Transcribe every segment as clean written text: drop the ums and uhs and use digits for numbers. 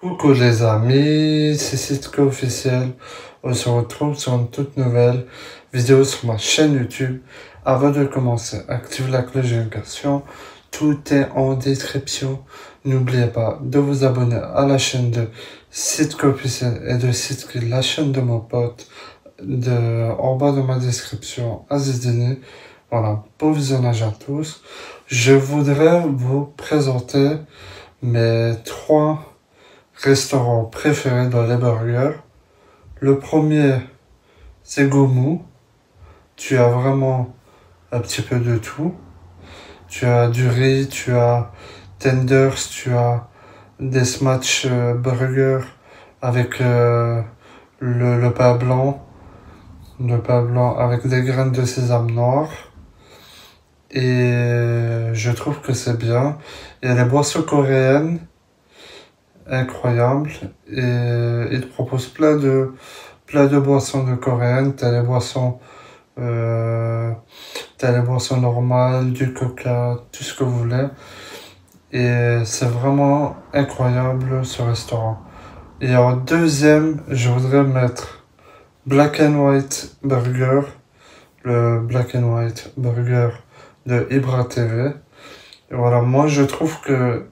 Coucou les amis, c'est Sitco officiel. On se retrouve sur une toute nouvelle vidéo sur ma chaîne YouTube. Avant de commencer, active la cloche de notification. Tout est en description. N'oubliez pas de vous abonner à la chaîne de Sitco officiel et de Sitco, la chaîne de mon pote, en bas de ma description, Azizdini. Voilà, bon visionnage à tous. Je voudrais vous présenter mes trois restaurant préféré dans les burgers. Le premier, c'est Gomu. Tu as vraiment un petit peu de tout. Tu as du riz, tu as tenders, tu as des smash burgers avec le pain blanc. Le pain blanc avec des graines de sésame noir. Et je trouve que c'est bien. Il y a les boissons coréennes incroyable et il propose plein de boissons de coréennes. T'as les boissons normales, du coca, tout ce que vous voulez, et c'est vraiment incroyable ce restaurant. Et en deuxième, je voudrais mettre Black and White Burger, le Black and White Burger de Ibra TV. Et voilà, moi je trouve que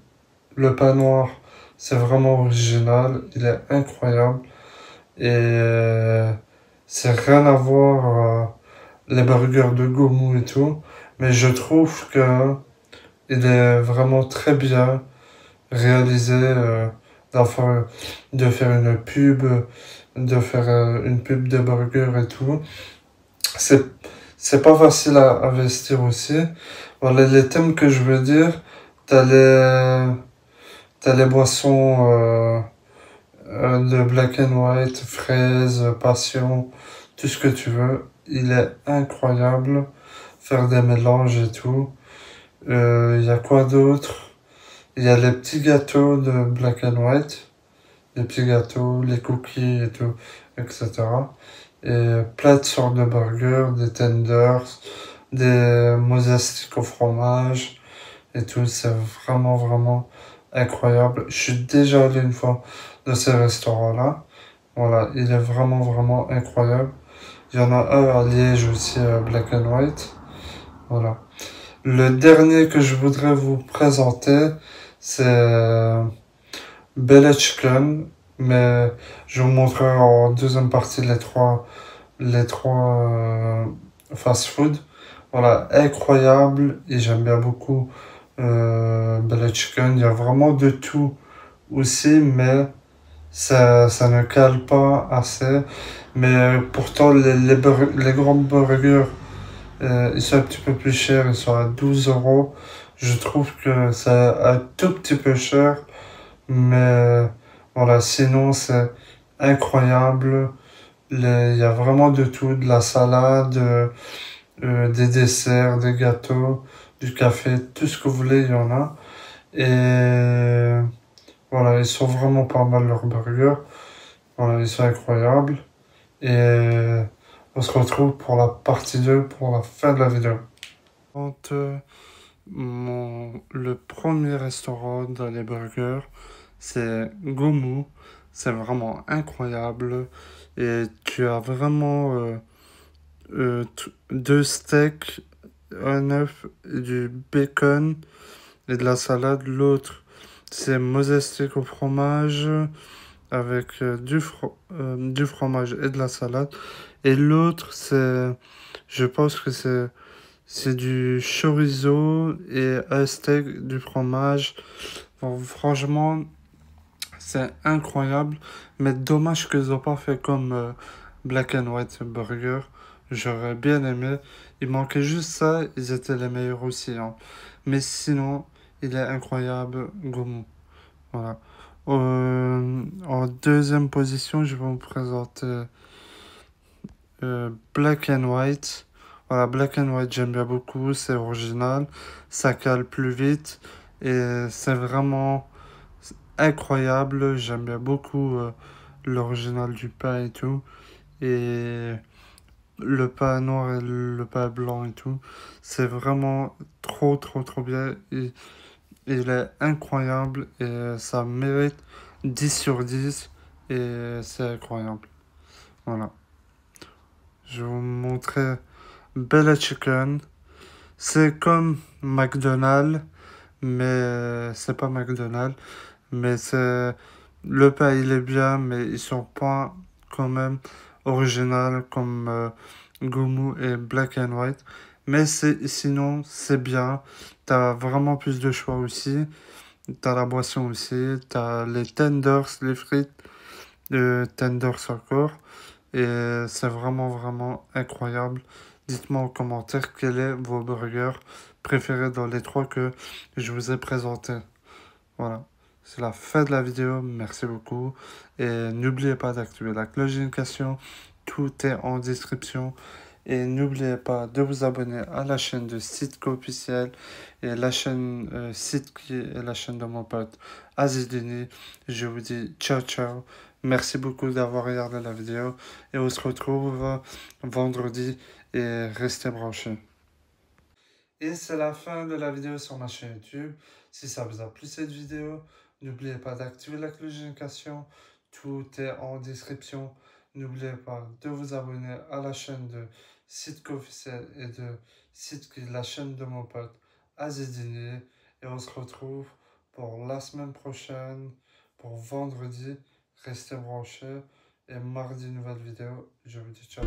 le pain noir, c'est vraiment original, il est incroyable et c'est rien à voir les burgers de Gomu et tout, mais je trouve que il est vraiment très bien réalisé d'en de faire une pub, de faire une pub de burger et tout. C'est c'est pas facile à investir aussi. Voilà les thèmes que je veux dire. T'as les T'as les boissons de black and white, fraises, passion, tout ce que tu veux. Il est incroyable. Faire des mélanges et tout. Il y a quoi d'autre? Il y a les petits gâteaux de black and white. Les petits gâteaux, les cookies et tout, etc. Et plein de sortes de burgers, des tenders, des mosastiques au fromage et tout. C'est vraiment incroyable. Je suis déjà allé une fois dans ces restaurants-là. Voilà, il est vraiment incroyable. Il y en a un à Liège aussi, Black and White. Voilà. Le dernier que je voudrais vous présenter, c'est Bella Chicken, mais je vous montrerai en deuxième partie les trois fast-food. Voilà, incroyable et j'aime bien beaucoup Bella Chicken. Il y a vraiment de tout aussi, mais ça ne cale pas assez. Mais pourtant, les grands burgers, ils sont un petit peu plus chers, ils sont à 12 €. Je trouve que c'est un tout petit peu cher, mais voilà, sinon c'est incroyable. Il y a vraiment de tout, de la salade, des desserts, des gâteaux, du café, tout ce que vous voulez, il y en a. Et voilà, ils sont vraiment pas mal leurs burgers. Voilà, ils sont incroyables. Et on se retrouve pour la partie 2 pour la fin de la vidéo. Quand, le premier restaurant dans les burgers, c'est Gomu. C'est vraiment incroyable. Et tu as vraiment deux steaks, un œuf, du bacon et de la salade. L'autre, c'est Moses steak au fromage avec du fromage et de la salade. Et l'autre, je pense que c'est du chorizo et un steak, du fromage. Bon, franchement, c'est incroyable. Mais dommage qu'ils n'ont pas fait comme Black and White Burger. J'aurais bien aimé. Il manquait juste ça. Ils étaient les meilleurs aussi, hein. Mais sinon, il est incroyable, Gomu. Voilà. En deuxième position, je vais vous présenter Black and White. Voilà, Black and White, j'aime bien beaucoup. C'est original. Ça cale plus vite. Et c'est vraiment incroyable. J'aime bien beaucoup l'original du pain et tout. Et le pain noir et le pain blanc et tout. C'est vraiment trop bien. Il est incroyable et ça mérite 10 sur 10 et c'est incroyable. Voilà. Je vais vous montrer Bella Chicken. C'est comme McDonald's, mais c'est pas McDonald's. Mais c'est... Le pain, il est bien, mais ils sont pas quand même original comme Gomu et Black and White. Mais sinon, c'est bien. T'as vraiment plus de choix aussi. T'as la boisson aussi. T'as les tenders, les frites tenders encore. Et c'est vraiment, vraiment incroyable. Dites-moi en commentaire quel est vos burgers préférés dans les trois que je vous ai présentés. Voilà. C'est la fin de la vidéo. Merci beaucoup. Et n'oubliez pas d'activer la cloche de notification. Tout est en description. Et n'oubliez pas de vous abonner à la chaîne de Sitco officiel et la chaîne qui est la chaîne de mon pote Azidini. Je vous dis ciao ciao. Merci beaucoup d'avoir regardé la vidéo et on se retrouve vendredi et restez branchés. Et c'est la fin de la vidéo sur ma chaîne YouTube. Si ça vous a plu cette vidéo, n'oubliez pas d'activer la cloche de notification. Tout est en description. N'oubliez pas de vous abonner à la chaîne de Sitco officiel et de Sitki, la chaîne de mon pote Azedini. Et on se retrouve pour la semaine prochaine, pour vendredi. Restez branchés. Et mardi, nouvelle vidéo. Je vous dis ciao.